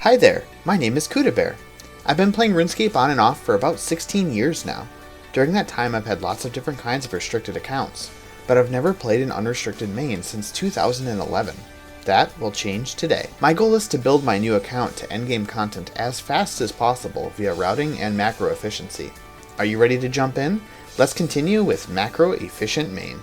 Hi there, my name is Cudabear. I've been playing RuneScape on and off for about 16 years now. During that time I've had lots of different kinds of restricted accounts, but I've never played an unrestricted main since 2011. That will change today. My goal is to build my new account to endgame content as fast as possible via routing and macro efficiency. Are you ready to jump in? Let's continue with Macroefficient Main.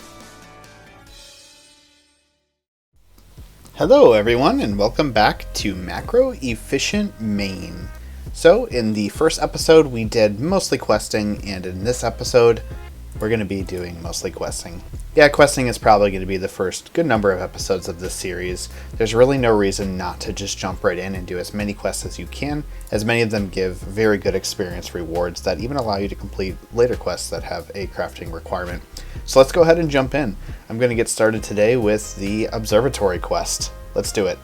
Hello everyone and welcome back to Macroefficient Main. So in the first episode we did mostly questing, and in this episode we're going to be doing mostly questing. Yeah, questing is probably going to be the first good number of episodes of this series. There's really no reason not to just jump right in and do as many quests as you can, as many of them give very good experience rewards that even allow you to complete later quests that have a crafting requirement. So let's go ahead and jump in. I'm going to get started today with the observatory quest. Let's do it.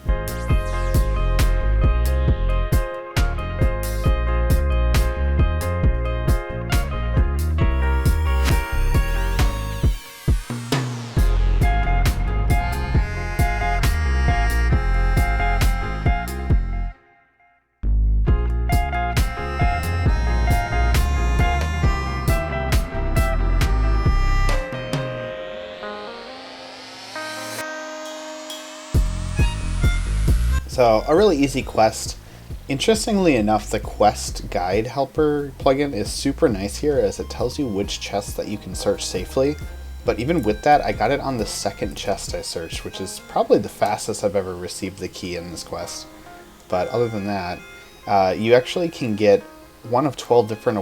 So, a really easy quest. Interestingly enough, the quest guide helper plugin is super nice here, as it tells you which chests that you can search safely. But even with that, I got it on the second chest I searched, which is probably the fastest I've ever received the key in this quest. But other than that, you actually can get one of 12 different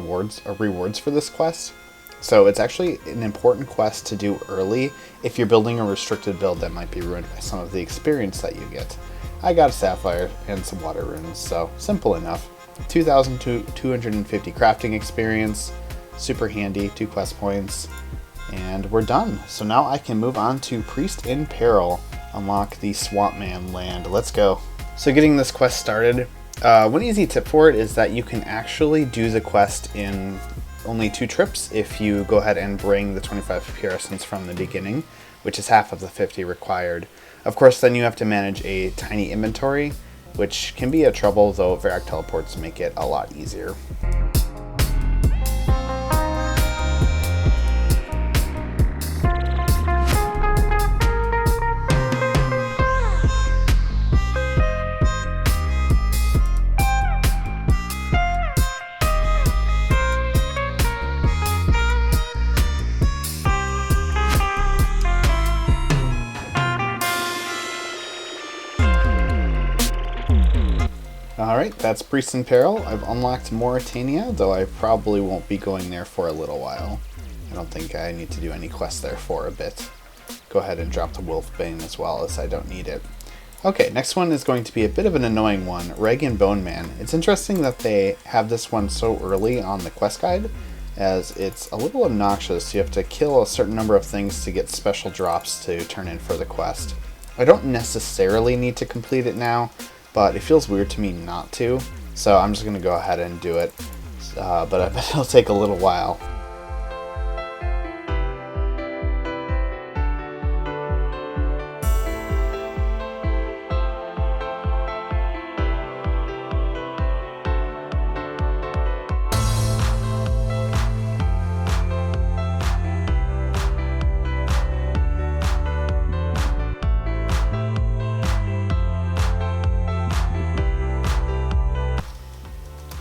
rewards for this quest. So it's actually an important quest to do early if you're building a restricted build that might be ruined by some of the experience that you get. I got a sapphire and some water runes, so simple enough. 2,250 crafting experience, super handy, 2 quest points, and we're done. So now I can move on to Priest in Peril, unlock the Swampman land. Let's go. So getting this quest started, one easy tip for it is that you can actually do the quest in only 2 trips if you go ahead and bring the 25 pure essence from the beginning, which is half of the 50 required. Of course, then you have to manage a tiny inventory, which can be a trouble, though Varrock teleports make it a lot easier. Alright, that's Priest in Peril. I've unlocked Morytania, though I probably won't be going there for a little while. I don't think I need to do any quests there for a bit. Go ahead and drop the Wolfbane as well, as I don't need it. Okay, next one is going to be a bit of an annoying one, Reg and Bone Man. It's interesting that they have this one so early on the quest guide, as it's a little obnoxious. You have to kill a certain number of things to get special drops to turn in for the quest. I don't necessarily need to complete it now, but it feels weird to me not to, so I'm just going to go ahead and do it, but I bet it'll take a little while.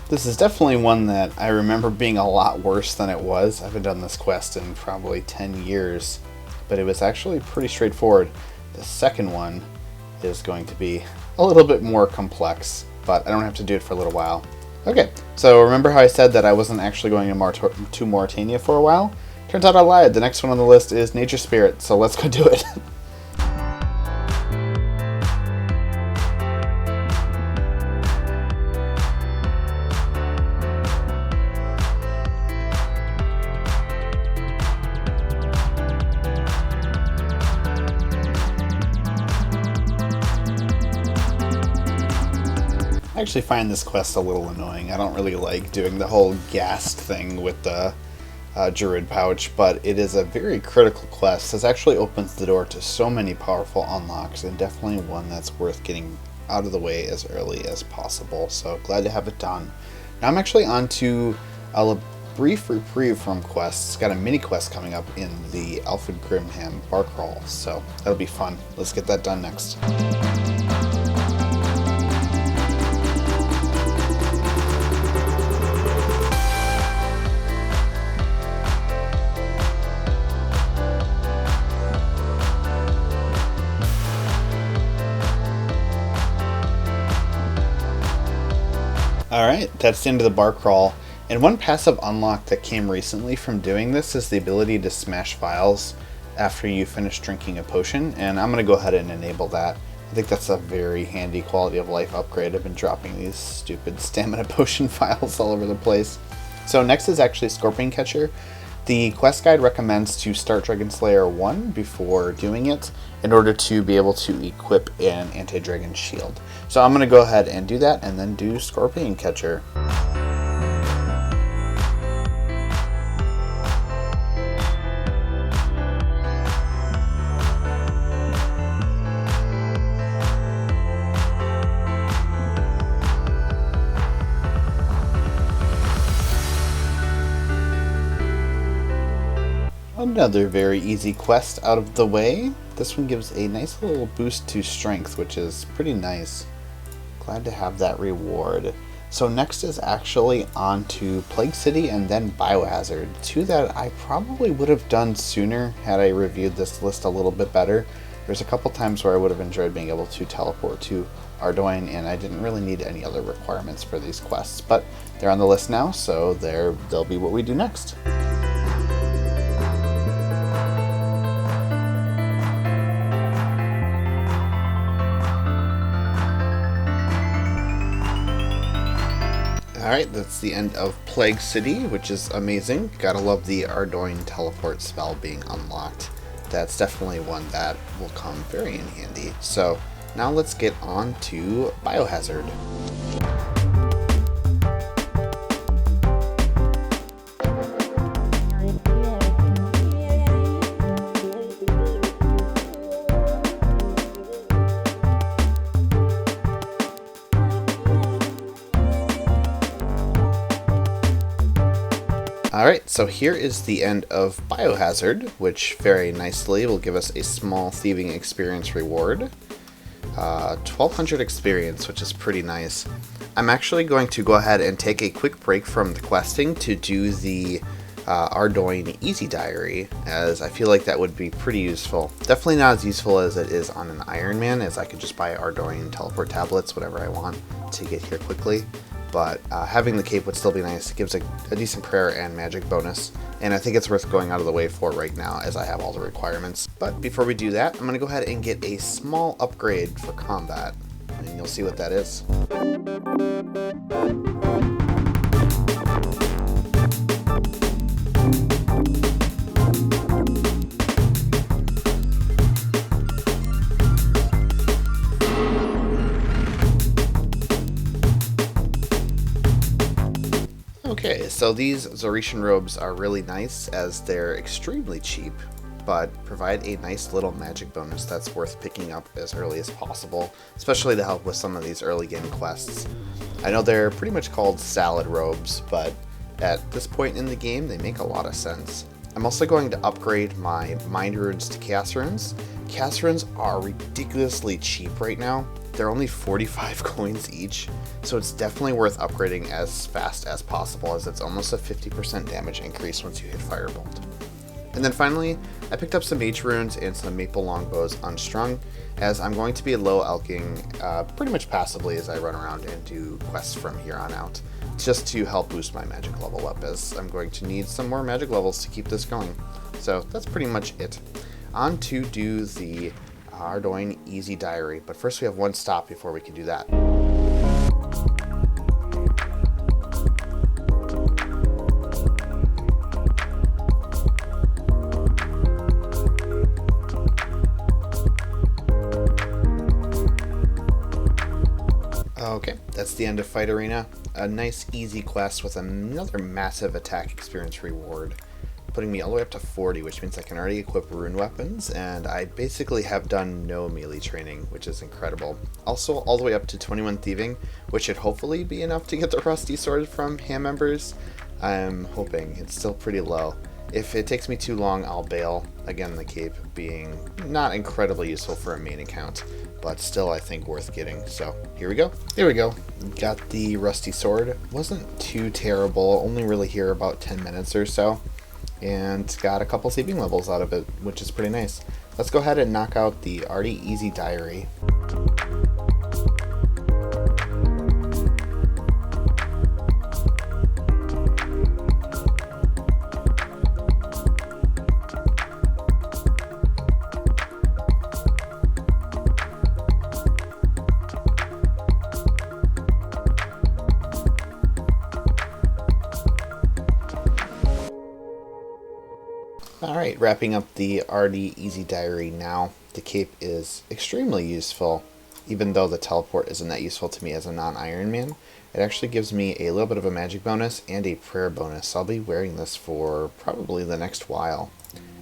This is definitely one that I remember being a lot worse than it was. I haven't done this quest in probably 10 years, but it was actually pretty straightforward. The second one is going to be a little bit more complex, but I don't have to do it for a little while. Okay, so remember how I said that I wasn't actually going to Morytania for a while? Turns out I lied. The next one on the list is Nature Spirit, so let's go do it. I actually find this quest a little annoying. I don't really like doing the whole ghast thing with the Gertrude pouch, but it is a very critical quest. This actually opens the door to so many powerful unlocks, and definitely one that's worth getting out of the way as early as possible. So glad to have it done. Now I'm actually on to a brief reprieve from quests. Got a mini quest coming up in the Alfred Grimham bar crawl, so that'll be fun. Let's get that done next. Alright, that's the end of the bar crawl. And one passive unlock that came recently from doing this is the ability to smash vials after you finish drinking a potion, and I'm going to go ahead and enable that. I think that's a very handy quality of life upgrade. I've been dropping these stupid stamina potion vials all over the place. So next is actually Scorpion Catcher. The quest guide recommends to start Dragon Slayer 1 before doing it in order to be able to equip an anti-dragon shield. So I'm going to go ahead and do that and then do Scorpion Catcher. Another very easy quest out of the way. This one gives a nice little boost to strength, which is pretty nice. Glad to have that reward. So next is actually on to Plague City and then Biohazard, two that I probably would have done sooner had I reviewed this list a little bit better. There's a couple times where I would have enjoyed being able to teleport to Ardougne, and I didn't really need any other requirements for these quests, but they're on the list now, so they'll be what we do next. Alright, that's the end of Plague City, which is amazing. Gotta love the Ardougne teleport spell being unlocked. That's definitely one that will come very in handy. So now let's get on to Biohazard. Alright, so here is the end of Biohazard, which very nicely will give us a small thieving experience reward. 1200 experience, which is pretty nice. I'm actually going to go ahead and take a quick break from the questing to do the Ardougne Easy Diary, as I feel like that would be pretty useful. Definitely not as useful as it is on an Iron Man, as I could just buy Ardougne teleport tablets whenever I want to get here quickly. But having the cape would still be nice. It gives a decent prayer and magic bonus, and I think it's worth going out of the way for right now as I have all the requirements. But before we do that, I'm going to go ahead and get a small upgrade for combat, and you'll see what that is. Okay, so these Zoretian robes are really nice as they're extremely cheap, but provide a nice little magic bonus that's worth picking up as early as possible, especially to help with some of these early game quests. I know they're pretty much called salad robes, but at this point in the game, they make a lot of sense. I'm also going to upgrade my Mind Runes to Chaos Runes. Chaos Runes are ridiculously cheap right now. They're only 45 coins each, so it's definitely worth upgrading as fast as possible, as it's almost a 50% damage increase once you hit Firebolt. And then finally, I picked up some Mage Runes and some Maple Longbows unstrung, as I'm going to be low alching pretty much passively as I run around and do quests from here on out, just to help boost my magic level up, as I'm going to need some more magic levels to keep this going. So that's pretty much it. On to do the Ardougne Easy Diary, but first we have one stop before we can do that. Okay, that's the end of Fight Arena. A nice easy quest with another massive attack experience reward. putting me all the way up to 40, which means I can already equip rune weapons, and I basically have done no melee training, which is incredible. Also, all the way up to 21 thieving, which should hopefully be enough to get the rusty sword from ham members. I'm hoping. It's still pretty low. If it takes me too long, I'll bail. Again, the cape being not incredibly useful for a main account, but still I think worth getting. So here we go. There we go. Got the rusty sword. Wasn't too terrible. Only really here about 10 minutes or so. And got a couple saving levels out of it, which is pretty nice. Let's go ahead and knock out the Artie Easy Diary. Alright, wrapping up the Artie Easy Diary now. The cape is extremely useful, even though the teleport isn't that useful to me as a non-Iron Man. It actually gives me a little bit of a magic bonus and a prayer bonus. I'll be wearing this for probably the next while.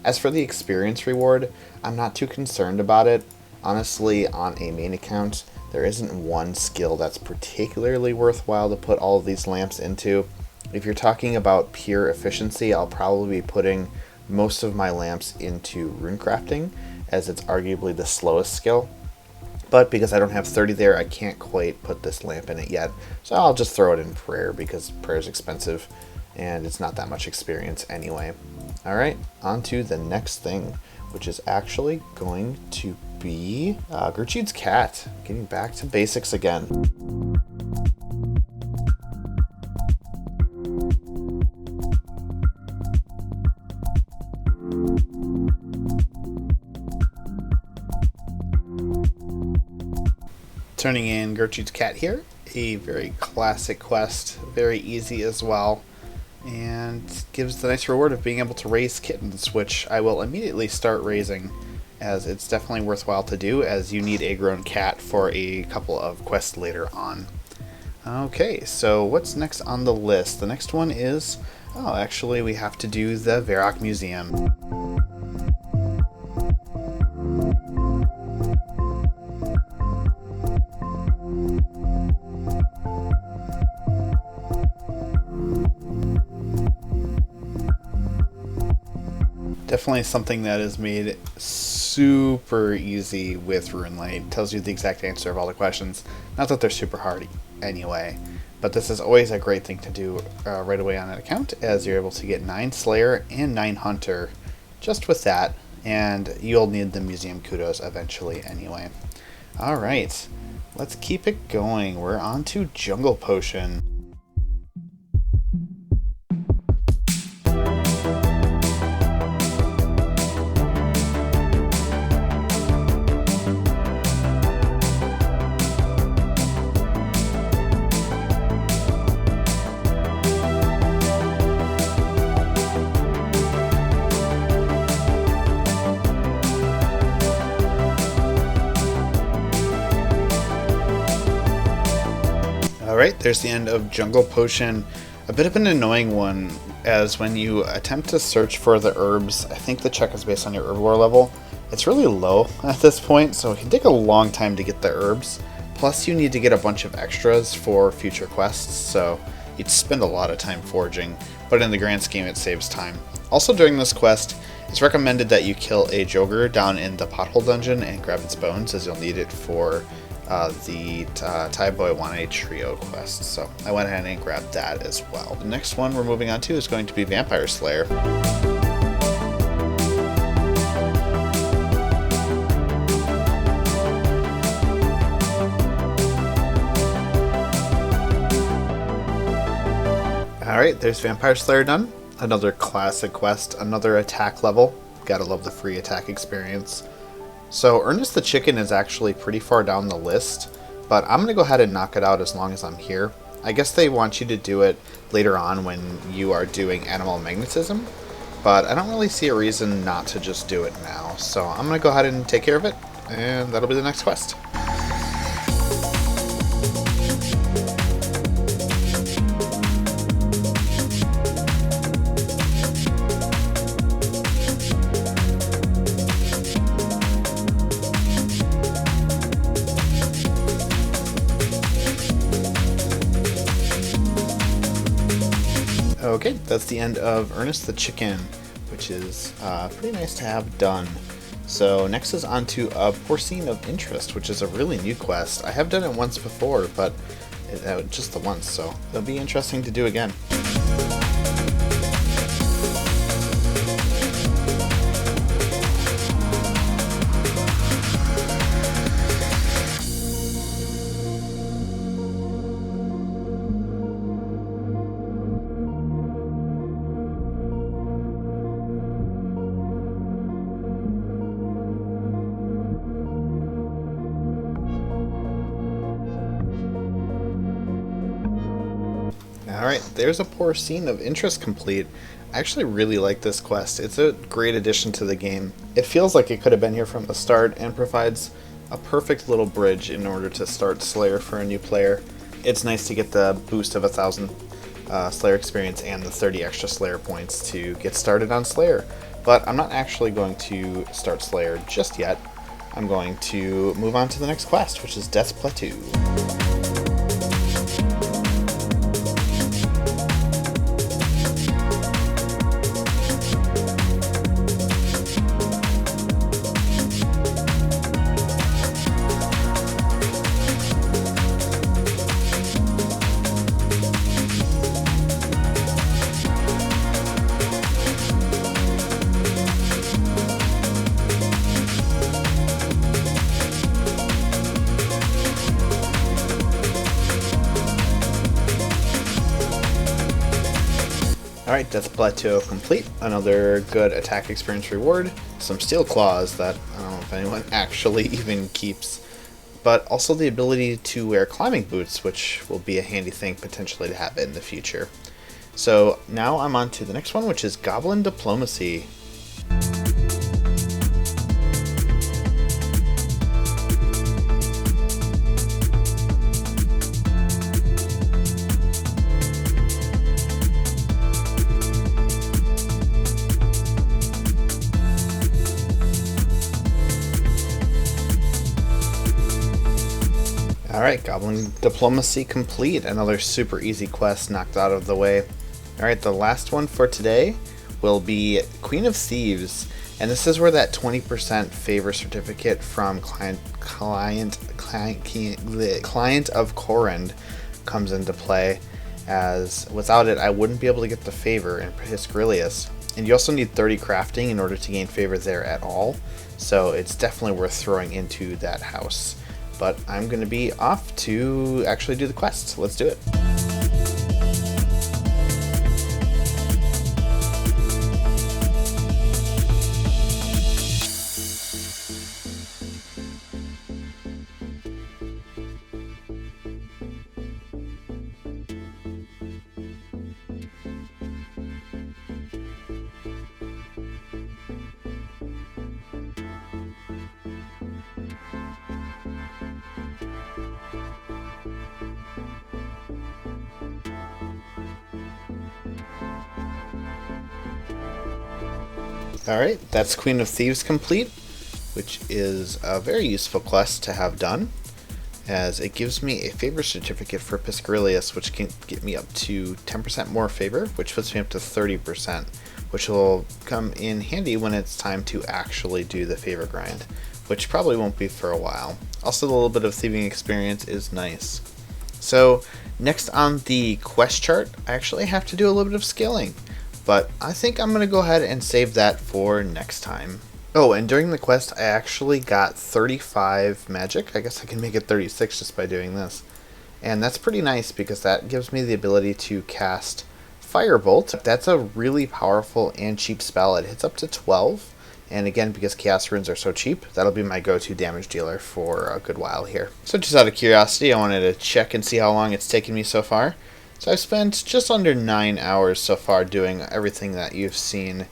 As for the experience reward, I'm not too concerned about it. Honestly, on a main account, there isn't one skill that's particularly worthwhile to put all of these lamps into. If you're talking about pure efficiency, I'll probably be putting most of my lamps into rune crafting, as it's arguably the slowest skill. But because I don't have 30 there, I can't quite put this lamp in it yet. So I'll just throw it in prayer, because prayer is expensive and it's not that much experience anyway. Alright, on to the next thing, which is actually going to be Gertrude's cat. Getting back to basics again. Turning in Gertrude's cat here, a very classic quest, very easy as well, and gives the nice reward of being able to raise kittens, which I will immediately start raising, as it's definitely worthwhile to do, as you need a grown cat for a couple of quests later on. Okay, so what's next on the list? The next one is, actually we have to do the Varrock Museum. Definitely something that is made super easy with RuneLight. Tells you the exact answer of all the questions. Not that they're super hard anyway, but this is always a great thing to do right away on an account, as you're able to get 9 Slayer and 9 Hunter just with that, and you'll need the Museum Kudos eventually anyway. Alright, let's keep it going. We're on to Jungle Potion. Alright, there's the end of Jungle Potion. A bit of an annoying one, as when you attempt to search for the herbs, I think the check is based on your herbivore level. It's really low at this point, so it can take a long time to get the herbs. Plus you need to get a bunch of extras for future quests, so you'd spend a lot of time foraging, but in the grand scheme it saves time. Also during this quest, it's recommended that you kill a Joker down in the Pothole Dungeon and grab its bones, as you'll need it for the Tai Boy Wane Trio quest, so I went ahead and grabbed that as well. The next one we're moving on to is going to be Vampire Slayer. Alright, there's Vampire Slayer done. Another classic quest, another attack level. Gotta love the free attack experience. So Ernest the Chicken is actually pretty far down the list, but I'm going to go ahead and knock it out as long as I'm here. I guess they want you to do it later on when you are doing Animal Magnetism, but I don't really see a reason not to just do it now. So I'm going to go ahead and take care of it, and that'll be the next quest. Okay, that's the end of Ernest the Chicken, which is pretty nice to have done. So next is on to Porcine of Interest, which is a really new quest. I have done it once before, but just the once, so it'll be interesting to do again. Alright, there's a Porcine of Interest complete. I actually really like this quest. It's a great addition to the game. It feels like it could have been here from the start and provides a perfect little bridge in order to start Slayer for a new player. It's nice to get the boost of 1,000 Slayer experience and the 30 extra Slayer points to get started on Slayer. But I'm not actually going to start Slayer just yet. I'm going to move on to the next quest, which is Death's Plateau. Alright, Death Plateau complete. Another good attack experience reward. Some steel claws that I don't know if anyone actually even keeps. But also the ability to wear climbing boots, which will be a handy thing potentially to have in the future. So now I'm on to the next one, which is Goblin Diplomacy. Alright, Goblin Diplomacy complete. Another super easy quest knocked out of the way. Alright, the last one for today will be Queen of Thieves. And this is where that 20% favor certificate from client of Corend comes into play, as without it I wouldn't be able to get the favor in Piscarius. And you also need 30 crafting in order to gain favor there at all, so it's definitely worth throwing into that house. But I'm going to be off to actually do the quest. Let's do it. Alright, that's Queen of Thieves complete, which is a very useful quest to have done, as it gives me a favor certificate for Piscarius, which can get me up to 10% more favor, which puts me up to 30%, which will come in handy when it's time to actually do the favor grind, which probably won't be for a while. Also, the little bit of thieving experience is nice. So, next on the quest chart, I actually have to do a little bit of scaling. But I think I'm going to go ahead and save that for next time. Oh, and during the quest, I actually got 35 magic. I guess I can make it 36 just by doing this. And that's pretty nice because that gives me the ability to cast Firebolt. That's a really powerful and cheap spell. It hits up to 12. And again, because Chaos Runes are so cheap, that'll be my go-to damage dealer for a good while here. So just out of curiosity, I wanted to check and see how long it's taken me so far. So I've spent just under 9 hours so far doing everything that you've seen.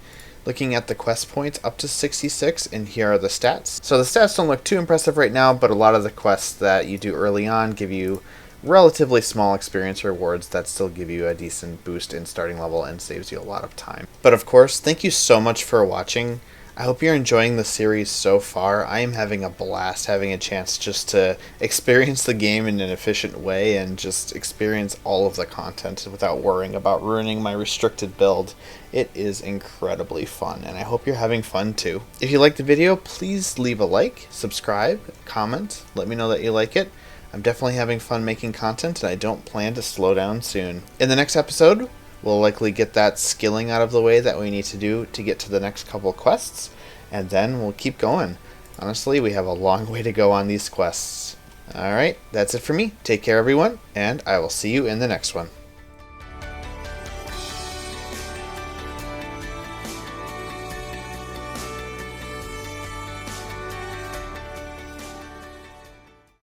Looking at the quest points, up to 66, and here are the stats. So the stats don't look too impressive right now, but a lot of the quests that you do early on give you relatively small experience rewards that still give you a decent boost in starting level and saves you a lot of time. But of course, thank you so much for watching. I hope you're enjoying the series so far. I am having a blast having a chance just to experience the game in an efficient way and just experience all of the content without worrying about ruining my restricted build. It is incredibly fun, and I hope you're having fun too. If you liked the video, please leave a like, subscribe, comment, let me know that you like it. I'm definitely having fun making content, and I don't plan to slow down soon. In the next episode, we'll likely get that skilling out of the way that we need to do to get to the next couple quests, and then we'll keep going. Honestly, we have a long way to go on these quests. Alright, that's it for me. Take care, everyone, and I will see you in the next one.